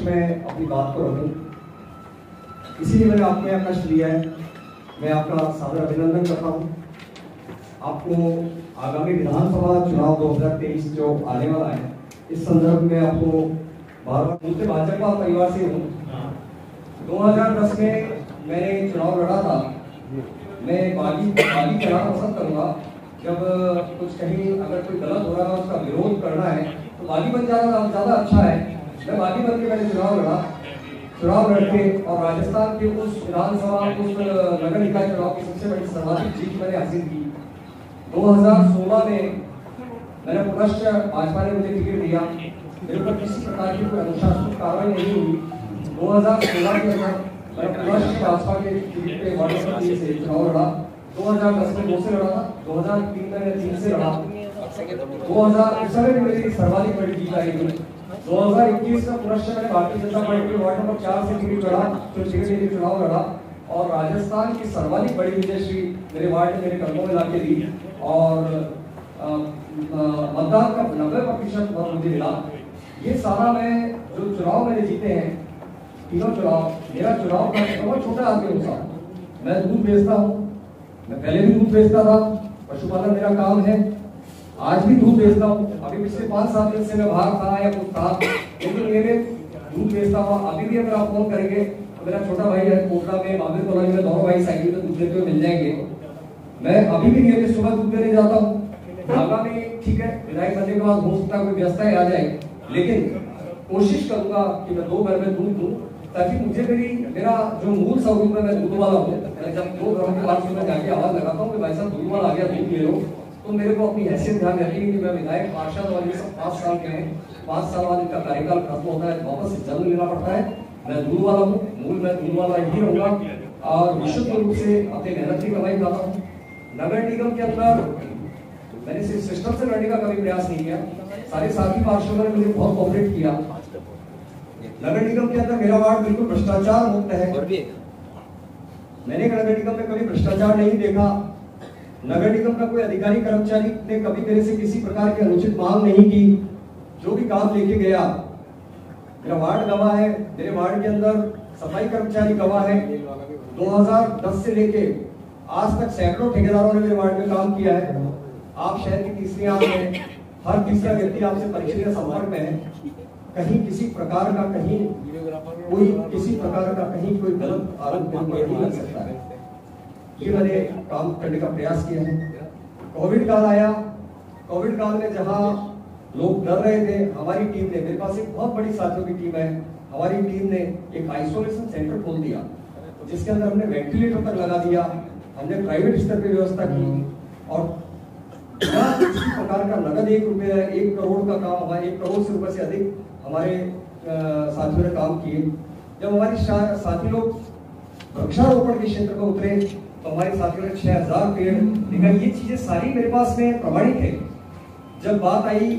मैं अपनी बात को रखूं, इसीलिए मैंने आपको यहाँ कष्ट लिया है। मैं आपका सादर अभिनंदन करता हूँ। आपको आगामी विधानसभा चुनाव 2023 जो आने वाला है, इस संदर्भ में आपको बार-बार भाजपा परिवार से हूँ। 2010 में मैंने चुनाव लड़ा था। मैं बागी कहना पसंद करूँगा। जब कुछ कहीं अगर कोई गलत हो रहा है उसका विरोध करना है तो बागी बन जाना ज़्यादा अच्छा है। मैं बागी बन के मैंने चुनाव लड़के और राजस्थान के उस विधानसभा उस नगर निकाय चुनाव की सबसे बड़ी सर्वाधिक जीत मैंने हासिल की। 2016 में मैंने पुनश्च भाजपा ने मुझे टिकट दिया। मेरे ऊपर किसी प्रकार की कोई अनुशासनिक कार्रवाई नहीं हुई। 2016 के अंदर मैं पुनश्च भाजपा के टिकट पे वार्ड नंबर 3 से चुनाव लड़ा। 2010 में 2 से लड़ा था, 2003 में 3 से लड़ा। 2000 में मेरी सर्वाधिक बड़ी जीत आई थी। 2021 में पुनश्च मैंने भारतीय जनता पार्टी के वार्ड नंबर 4 से टिकट लड़ा, चुनाव लड़ा और राजस्थान की सर्वाधिक बड़ी विजयश्री मेरे वार्ड ने मेरे कदमों में लाके दी और मतदान का 90% मत मुझे मिला। ये सारा मैं जो चुनाव मैंने जीते हैं, तीनों चुनाव, मेरा चुनाव का बहुत छोटा आदमी हूँ। मैं दूध बेचता हूँ, मैं पहले भी दूध बेचता था, पशुपालन मेरा काम है, आज भी दूध बेचता हूँ। अभी पिछले 5-7 दिन से मैं बाहर था या कुछ था, लेकिन मेरे दूध बेचता हूँ। अभी भी अगर आप फोन करेंगे तो मेरा छोटा भाई है कोटला में, महावीर कॉलोनी में, दोनों भाई साइकिल पे दूध देते हुए मिल जाएंगे। मैं अभी भी नियमित सुबह दूध देने जाता हूँ। आगामी ठीक है, विधायक बनने के बाद हो सकता है कोई व्यवस्था आ जाए, लेकिन कोशिश करूंगा कि मैं 2 घर में दूध दूं, ताकि मुझे मेरा जो मूल स्वरूप है, मैं दूध वाला हूँ। जब 2 घरों के बाद मैं जाके आवाज लगाता हूँ कि भाई साहब दूध वाला आ गया, दूध ले लो, तो मेरे को अपनी हैसियत ध्यान रहती है कि मैं विधायक पार्षद और ये सब 5 साल के हैं। 5 साल बाद इनका कार्यकाल खत्म होता है, वापस से जन्म लेना पड़ता है। मैं दूध वाला हूँ, मूल मैं दूध वाला ही रहूंगा और विशुद्ध रूप से अपनी मेहनत की कमाई करता हूँ। नगर निगम के अंदर मैंने सिर्फ सिस्टम से लड़ने का कभी प्रयास नहीं किया। सारे साथी पार्षदों ने मुझे बहुत कोऑपरेट किया। नगर निगम के अंदर मेरा वार्ड बिल्कुल भ्रष्टाचार मुक्त है। मैंने नगर निगम में कभी भ्रष्टाचार नहीं देखा। नगर निगम का कोई अधिकारी कर्मचारी ने कभी मेरे से किसी प्रकार की अनुचित मांग नहीं की। जो भी काम लेके गया, मेरा वार्ड गवाह है। मेरे वार्ड के अंदर सफाई कर्मचारी गवाह है। 2010 से लेके आज तक सैकड़ों ठेकेदारों ने मेरे वार्ड में काम किया है। आप शहर की तीसरी आंख हैं, हर तीसरा व्यक्ति आपसे परिचय के संपर्क में है। कहीं किसी प्रकार का कहीं कोई गलत आरोप नहीं लग सकता है। ये मैंने काम करने का प्रयास किया है। कोविड काल आया। कोविड काल में जहां लोग डर रहे थे, हमारी टीम ने, मेरे पास एक बहुत बड़ी साथियों की टीम है, हमारी टीम ने एक आइसोलेशन सेंटर खोल दिया, जिसके अंदर हमने वेंटिलेटर तक लगा दिया। हमने प्राइवेट स्तर पर व्यवस्था की और किसी प्रकार का नगद 1 करोड़ का काम, हमारे 1 करोड़ से रुपए से अधिक हमारे साथियों ने काम किए। जब हमारे साथी लोग वृक्षारोपण के क्षेत्र में उतरे तो हमारे साथियों ने 6000 पेड़ निकाले। ये चीजें सारी मेरे पास में प्रमाणित है। जब बात आई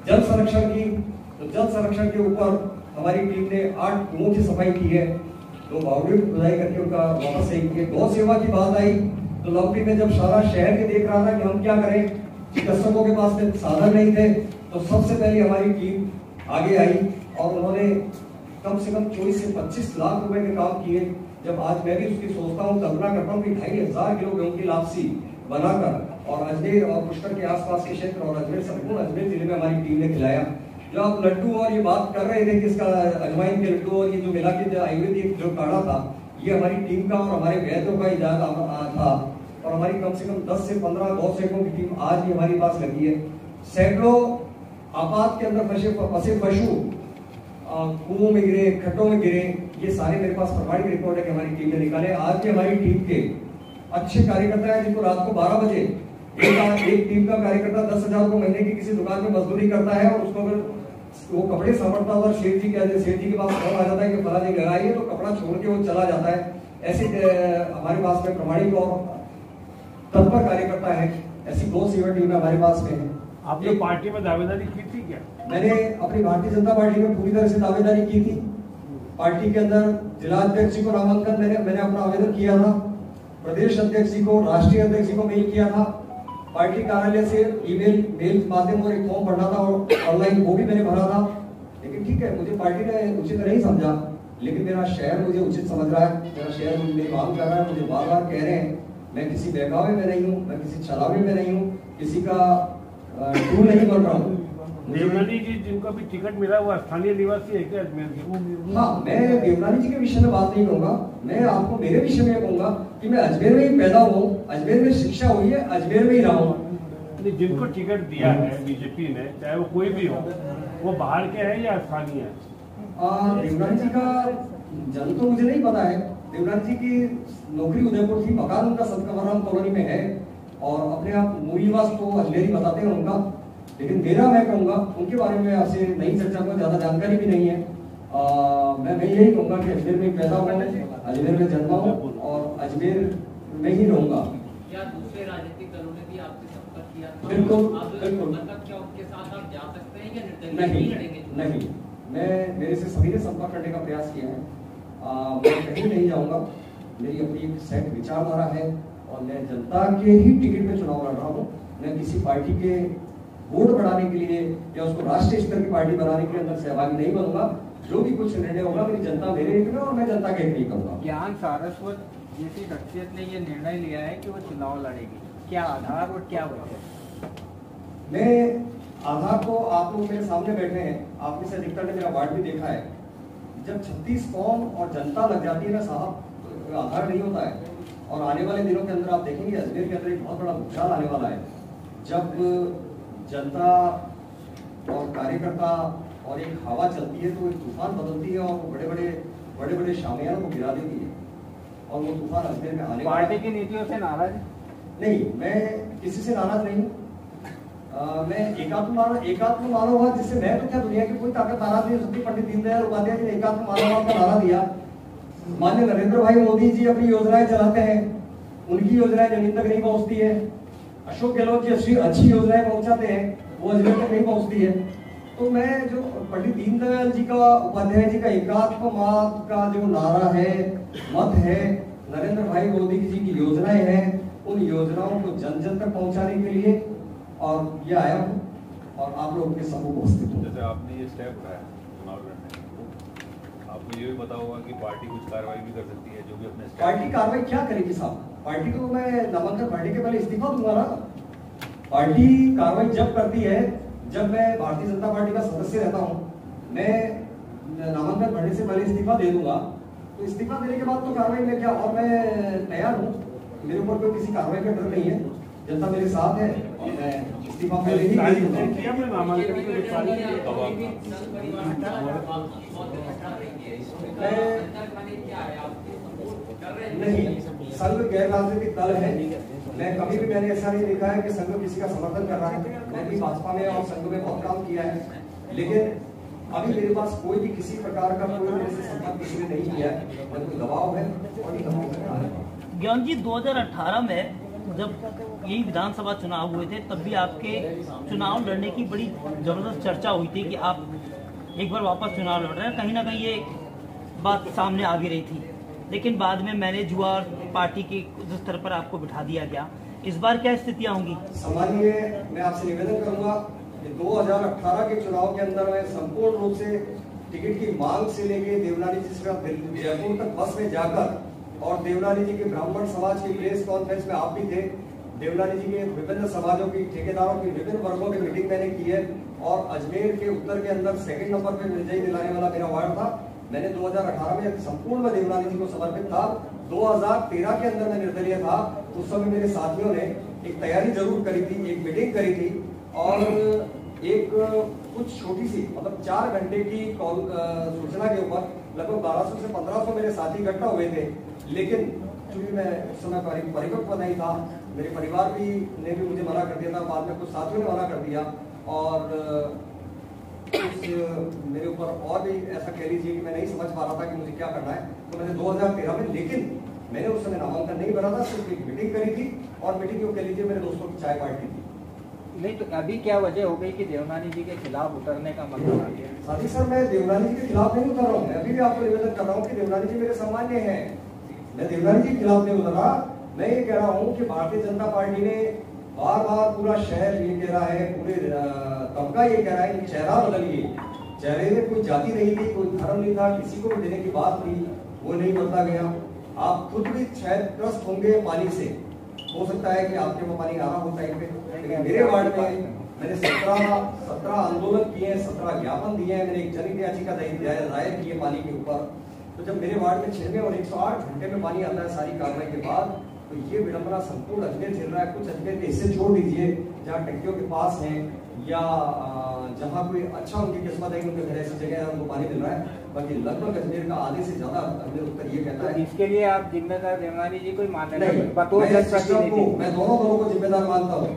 जल संरक्षण की, तो जल संरक्षण के ऊपर हमारी टीम ने 8 कुओं की सफाई की है, 2 बाउंड्री की खुदाई करके उनका वापस सही किया। गौ सेवा की बात आई तो लॉकडाउन में जब सारा शहर के देख रहा था कि हम क्या करें, चिकित्सकों के पास में साधन नहीं थे, तो सबसे पहले हमारी टीम आगे आई और उन्होंने कम से कम 24 से 25 लाख रुपए के काम किए। जब आज मैं भी उसकी सोचता हूँ, कल्पना करता हूँ कि 2500 किलो गेहूं की लापसी बनाकर और अजमेर और पुष्कर के आसपास के क्षेत्र और अजमेर, संपूर्ण अजमेर जिले में हमारी टीम ने खिलाया। जो आप लड्डू और ये बात कर रहे थे कि इसका अजवाइन के लड्डू और ये जो मिला के आयुर्वेदिक जो काढ़ा था, ये हमारी टीम का और हमारे वैद्यों का इजाद था और हमारी कम से कम 10 से 15 गौ सेवकों की टीम आज भी हमारे पास लगी है। सैकड़ों आपात के अंदर फंसे पशु कुओं में गिरे, खड्डों में गिरे, ये सारे मेरे पास प्रमाणिक रिपोर्ट है कि हमारी टीम ने निकाले। आज भी हमारी टीम के अच्छे कार्यकर्ता है जिनको रात को 12 बजे एक टीम का कार्यकर्ता 10,000 रुपये महीने की किसी दुकान में मजदूरी करता है और उसको अगर वो कपड़े समझता हुआ सेठ जी के पास फोन आ जाता है कि फला जगह लगाइए, तो कपड़ा छोड़ के वो चला जाता है। ऐसे हमारे पास में प्रमाणिक और तत्पर कार्यकर्ता है। ऐसी गौ सेवा टीम हमारे पास में है। आपने पार्टी में दावेदारी की थी क्या? मैंने अपनी भारतीय जनता पार्टी में पूरी तरह से दावेदारी की थी। पार्टी के अंदर जिला अध्यक्ष जी को नामांकन मैंने अपना आवेदन किया था, प्रदेश अध्यक्ष जी को, राष्ट्रीय अध्यक्ष जी को मेल किया था, पार्टी कार्यालय से मेल माध्यम और एक फॉर्म भरना था और ऑनलाइन वो भी मैंने भरा था। लेकिन ठीक है, मुझे पार्टी ने उचित नहीं समझा, लेकिन मेरा शहर मुझे उचित समझ रहा है, मेरा शहर मेरी मांग कर रहा है, मुझे बार बार कह रहे हैं। मैं किसी बहकावे में नहीं हूँ, मैं किसी छलावे में नहीं हूँ, किसी का टूल नहीं बन रहा हूँ। देवनानी जी जिनको भी टिकट मिला वो स्थानीय निवासी है क्या अजमेर के? हाँ, मैं देवनानी जी के विषय में बात नहीं करूंगा, मैं आपको मेरे विषय में कहूंगा कि मैं अजमेर में ही पैदा हुआ हूँ, अजमेर में शिक्षा हुई है, अजमेर में ही रहा हूँ। जिनको टिकट दिया है बीजेपी ने, चाहे वो कोई भी हो, वो बाहर के हैं या स्थानीय है? देवनानी जी का जन्म तो मुझे नहीं पता है। देवनानी जी की नौकरी उदयपुर थी, मकान उनका सतकवरराम कॉलोनी में है और अपने आप मूल निवास तो अजमेर ही बताते हैं उनका। लेकिन मेरा मैं कहूँगा उनके बारे में आपसे नई चर्चा को ज्यादा जानकारी भी नहीं है। मैं यही कहूँगा कि अजमेर में पैदा हुआ, अजमेर में जन्मा हूँ और अजमेर में ही रहूंगा। क्या दूसरे राजनीतिक दलों ने भी आपसे संपर्क किया? बिल्कुल बिल्कुल। मतलब क्या उनके साथ आप जा सकते हैं या निर्दलीय लड़ेंगे? नहीं, मैं मेरे से सभी ने संपर्क करने का प्रयास किया है। मैं कहीं नहीं जाऊंगा, मेरी अपनी एक सेट विचारधारा है और मैं जनता के ही टिकट में चुनाव लड़ रहा हूँ। मैं किसी पार्टी के वोट बढ़ाने के लिए या उसको राष्ट्रीय स्तर की पार्टी बनाने के लिए अंदर सहभागी नहीं बनूंगा। जो भी कुछ निर्णय होगा मेरी जनता मेरे हित में और मैं जनता के हित में करूंगा। ज्ञान सारस्वत जैसी शख्सियत ने ये निर्णय लिया है कि वो चुनाव लड़ेगी, क्या आधार और क्या वजह? मैं आधार को आप लोग मेरे सामने बैठे हैं, आप में से अधिकतर ने मेरा वार्ड भी देखा है। जब 36 कौम और जनता लग जाती है ना साहब, तो आधार नहीं होता है। और आने वाले दिनों के अंदर आप देखेंगे अजमेर के अंदर एक बहुत बड़ा भूचाल आने वाला है, जब जनता और कार्यकर्ता और एक हवा चलती है तो एक तूफान बदलती है और वो बड़े बड़े शामियानों को गिरा देती है और वो तूफान अजमेर में आने वाला है। पार्टी की नीतियों से नाराज? नहीं, मैं किसी से नाराज नहीं हूँ। मैं एकात्म मानववाद, जिससे मैं तो क्या दुनिया की कोई ताकत नाराज नहीं हो सकती। पंडित दीनदयाल उपाध्याय जी ने एकात्म मानववाद का नारा दिया। माननीय नरेंद्र भाई मोदी जी अपनी योजनाएं चलाते हैं, उनकी योजनाएं जमीन तक नहीं पहुंचती है। अशोक गहलोत जी अच्छी योजनाएं पहुंचाते हैं, वो अजमेर तक नहीं पहुंचती है। तो मैं जो पंडित दीनदयाल जी का, उपाध्याय जी का एकात्मवाद का जो नारा है, मत है, नरेंद्र भाई मोदी जी की योजनाएं हैं, उन योजनाओं को जन जन तक पहुंचाने के लिए और ये आया हूँ और आप लोगों के सम्मुख उपस्थित हूँ। जैसे आपने ये स्टेप उठाया चुनाव लड़ने का, आपको ये भी पता होगा कि पार्टी कुछ कार्रवाई भी कर सकती है, जो भी अपने पार्टी कार्रवाई क्या करेगी साहब? पार्टी को मैं नामांकन भरने के पहले इस्तीफा दूंगा ना। पार्टी कार्रवाई जब करती है जब मैं भारतीय जनता पार्टी का सदस्य रहता हूँ। मैं नामांकन भरने से पहले इस्तीफा दे दूंगा, तो इस्तीफा देने के बाद तो कार्रवाई में क्या, और मैं तैयार हूँ, मेरे ऊपर कोई किसी कार्रवाई का डर नहीं है। जनता मेरे साथ है और मैं इस्तीफा पहले ही दे दूंगा। नहीं, संघ गैर राजनीतिक दल है। मैं कभी भी, मैंने ऐसा नहीं देखा है कि संघ किसी का समर्थन कर रहा है। मैं भी भाजपा में और संघ में बहुत काम किया है, लेकिन अभी मेरे पास कोई भी किसी प्रकार का कोई मेरे से संपर्क किसी ने नहीं किया है। न कोई दबाव है और नहीं दबाव। ज्ञान जी, 2018 में जब यही विधानसभा चुनाव हुए थे, तब भी आपके चुनाव लड़ने की बड़ी जबरदस्त चर्चा हुई थी कि आप एक बार वापस चुनाव लड़ रहे हैं। कहीं ना कहीं ये बात सामने आ भी रही थी, लेकिन बाद में मैनेज हुआ और पार्टी के स्तर पर आपको बिठा दिया गया। इस बार क्या स्थितियां होंगी? सामान्य मैं आपसे निवेदन करूंगा कि 2018 के चुनाव के अंदर मैं संपूर्ण रूप से टिकट की मांग से लेके देवनानी जी से जयपुर तक बस में जाकर, और देवनानी जी के ब्राह्मण समाज की प्रेस कॉन्फ्रेंस में आप भी थे, देवनानी जी के विभिन्न समाजों की, ठेकेदारों की विभिन्न वर्गों की मीटिंग मैंने की है। और अजमेर के उत्तर के अंदर सेकंड नंबर पे विजयी दिलाने वाला मेरा वार्ड था। मैंने 2018 में संपूर्ण में देवनानी जी को समर्पित था। 2013 के अंदर मैं निर्दलीय था, उस समय मेरे साथियों ने एक तैयारी जरूर करी थी, एक मीटिंग करी थी और एक कुछ छोटी सी, मतलब 4 घंटे की सूचना के ऊपर लगभग 1200 से 1500 मेरे साथी इकट्ठा हुए थे। लेकिन चूंकि मैं उस समय परिपक्व नहीं था, मेरे परिवार भी ने भी मुझे मना कर दिया था, बाद में कुछ साथियों ने मना कर दिया और मेरे ऊपर और भी ऐसा कह लीजिए कि मैं नहीं समझ पा रहा था कि मुझे क्या करना है। तो मैंने 2013 में, लेकिन मैंने उस समय नामांकन नहीं भरा था, सिर्फ एक मीटिंग करी थी और मीटिंग को कह लीजिए मेरे दोस्तों की चाय पार्टी थी। नहीं तो अभी क्या वजह हो गई कि देवनानी जी के खिलाफ उतरने का मतलब आ गया? साथी सर, मैं देवनानी जी के खिलाफ नहीं उतर रहा हूँ। मैं अभी भी आपको निवेदन कर रहा हूँ कि देवनानी जी मेरे सम्मान्य हैं। मैं देवनानी जी के खिलाफ नहीं उतर रहा। मैं ये कह रहा हूँ कि भारतीय जनता पार्टी ने बार बार, पूरा शहर ये कह रहा है, पूरे तबका ये कह रहा है कि चेहरा बदलिए, चेहरे में कोई जाति नहीं थी, कोई धर्म नहीं था, किसी को भी देने की बात थी, वो नहीं बदला गया। आप खुद भी शायद त्रस्त होंगे पानी से, हो सकता है कि आपके वो पानी आ रहा हो टाइम पे, लेकिन मेरे वार्ड में मैंने 17 आंदोलन किए, 17 ज्ञापन दिए हैं, मैंने एक जनहित याचिका दायर की है पानी के ऊपर। तो जब मेरे वार्ड में 6 और 108 घंटे में पानी आता है सारी कार्रवाई के बाद, तो ये विडंबना संपूर्ण अजमेर झेल रहा है। कुछ अजमेर के हिस्से छोड़ दीजिए जहाँ टंकियों के पास हैं या जहाँ कोई अच्छा उनकी किस्मत है कि उनके घर ऐसी जगह है उनको पानी मिल रहा है, बाकी लगभग अजमेर का आधे से ज्यादा अजमेर उत्तर ये कहता है। इसके लिए आप जिम्मेदार देवनानी जी कोई मानते नहीं, मैं दोनों दलों को जिम्मेदार मानता हूँ,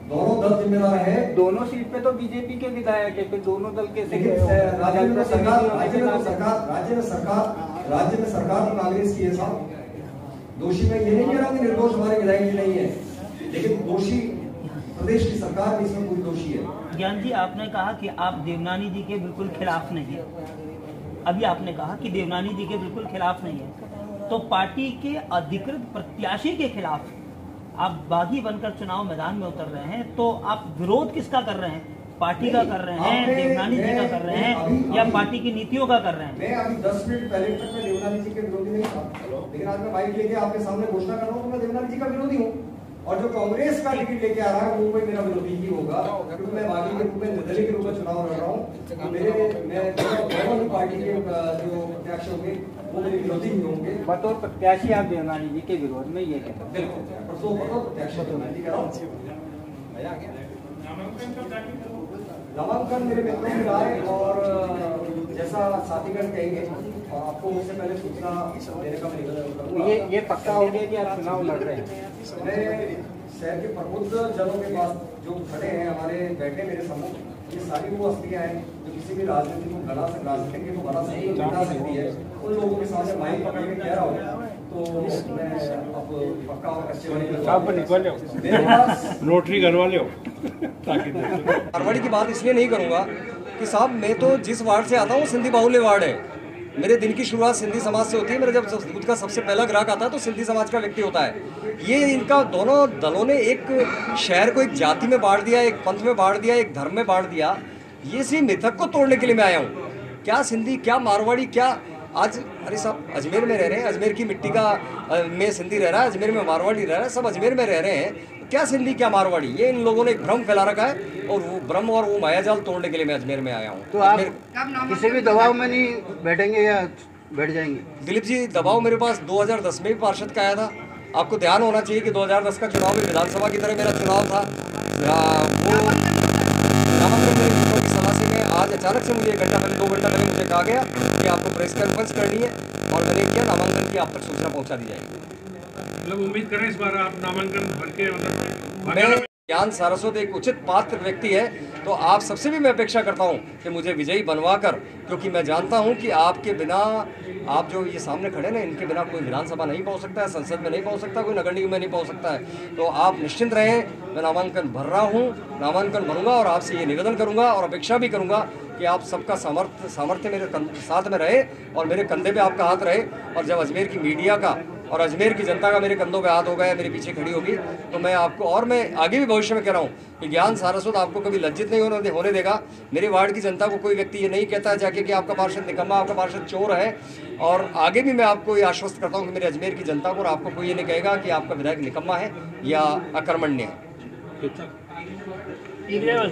दोनों दल जिम्मेदार है। दोनों सीट पे तो बीजेपी के विधायक है, फिर दोनों दल के राज्य में सरकार तो कांग्रेस की है साहब। दोषी मैं ये नहीं कह रहा कि निर्दोष हमारे विधायक जी नहीं है, लेकिन दोषी प्रदेश की सरकार भी इसमें कोई दोषी है। ज्ञान जी, आपने कहा कि आप देवनानी जी के बिल्कुल खिलाफ नहीं है, अभी आपने कहा कि देवनानी जी के बिल्कुल खिलाफ नहीं है, तो पार्टी के अधिकृत प्रत्याशी के खिलाफ आप बागी बनकर चुनाव मैदान में उतर रहे हैं, तो आप विरोध किसका कर रहे हैं? पार्टी का कर रहे हैं, देवनानी जी का कर रहे हैं, या पार्टी की नीतियों का कर रहे हैं? मैं अभी 10 मिनट पहले तक मैं देवनानी जी के विरोधी नहीं था, लेकिन आज मैं बाइक लेके आपके सामने घोषणा कर रहा हूँ कि मैं देवनानी जी का विरोधी हूँ। और जो कांग्रेस का टिकट लेके आ रहा है वो कोई मेरा विरोधी ही होगा, क्योंकि मैं बागी के रूप में, निर्दलीय के रूप में चुनाव लड़ रहा हूँ। तो मैं दोनों ही पार्टी के जो प्रत्याशी होंगे वो मेरे विरोधी ही होंगे। बतौर प्रत्याशी आप देवनानी जी के विरोध में ये कहते हैं? बिल्कुल, बतौर प्रत्याशी देवनानी जी कह रहा हूँ। नामांकन मेरे मित्रों की राय और जैसा साथीगण कहेंगे, और आपको उससे पहले सूचना देने का मैं निवेदन करूंगा। ये पक्का हो गया कि आप चुनाव लड़ रहे हैं? मैं शहर के प्रबुद्ध जनों के पास जो खड़े हैं, हमारे बैठे मेरे सम्मुख, ये सारी वो हस्तियां हैं जो किसी भी राजनीति को गला से राजनीति को बना सकती है। उन लोगों के सामने माइक पकड़ के कह रहा हूँ तो मैं अब पक्का और अच्छे नोटरी करवा लो ताकि मारवाड़ी की बात इसलिए नहीं करूंगा कि साहब मैं तो जिस वार्ड से आता हूँ सिंधी बाहुल्य वार्ड है। मेरे दिन की शुरुआत सिंधी समाज से होती है। मेरा जब दूध का सबसे पहला ग्राहक आता है तो सिंधी समाज का व्यक्ति होता है। ये इनका दोनों दलों ने एक शहर को एक जाति में बांट दिया, एक पंथ में बांट दिया, एक धर्म में बांट दिया। ये इसी मिथक को तोड़ने के लिए मैं आया हूँ। क्या सिंधी, क्या मारवाड़ी, क्या आज अरे साहब अजमेर में रह रहे हैं, अजमेर की मिट्टी का में सिंधी रह रहा है, अजमेर में मारवाड़ी रह रहा है, सब अजमेर में रह रहे हैं। क्या सिंधी क्या मारवाड़ी, ये इन लोगों ने एक भ्रम फैला रखा है और वो भ्रम और वो मायाजाल तोड़ने के लिए मैं अजमेर में आया हूँ। तो आप किसी भी दबाव में नहीं बैठेंगे या बैठ जाएंगे? दिलीप जी, दबाव मेरे पास 2010 में भी पार्षद का आया था। आपको ध्यान होना चाहिए कि 2010 का चुनाव भी विधानसभा की तरह मेरा चुनाव था। वो नामांकन मेरे मित्रों की सलाह से मैं आज अचानक से मुझे 1 घंटा पहले 2 घंटा पहले मुझे कहा गया कि आपको प्रेस कॉन्फ्रेंस करनी है और मैंने किया, नामांकन की आप तक सूचना पहुंचा दी जाएगी। मतलब उम्मीद करें इस बार आप नामांकन भर के मैं ज्ञान सारस्वत एक उचित पात्र व्यक्ति है, तो आप सबसे भी मैं अपेक्षा करता हूं कि मुझे विजयी बनवाकर, क्योंकि मैं जानता हूं कि आपके बिना, आप जो ये सामने खड़े ना, इनके बिना कोई विधानसभा नहीं पहुंच सकता है, संसद में नहीं पहुंच सकता, कोई नगर निगम में नहीं पहुंच सकता है। तो आप निश्चिंत रहें, मैं नामांकन भर रहा हूँ, नामांकन भरूंगा और आपसे ये निवेदन करूंगा और अपेक्षा भी करूंगा कि आप सबका सामर्थ्य मेरे साथ में रहे और मेरे कंधे पे आपका हाथ रहे। और जब अजमेर की मीडिया का और अजमेर की जनता का मेरे कंधों पे हाथ होगा या मेरे पीछे खड़ी होगी, तो मैं आपको, और मैं आगे भी भविष्य में कह रहा हूँ कि ज्ञान सारस्वत आपको कभी लज्जित नहीं होने देगा। मेरे वार्ड की जनता को कोई व्यक्ति ये नहीं कहता है जाके कि आपका पार्षद निकम्मा, आपका पार्षद चोर है। और आगे भी मैं आपको ये आश्वस्त करता हूँ कि मेरे अजमेर की जनता को और आपको कोई ये नहीं कहेगा कि आपका विधायक निकम्मा है या अकर्मण्य है। ठीक है।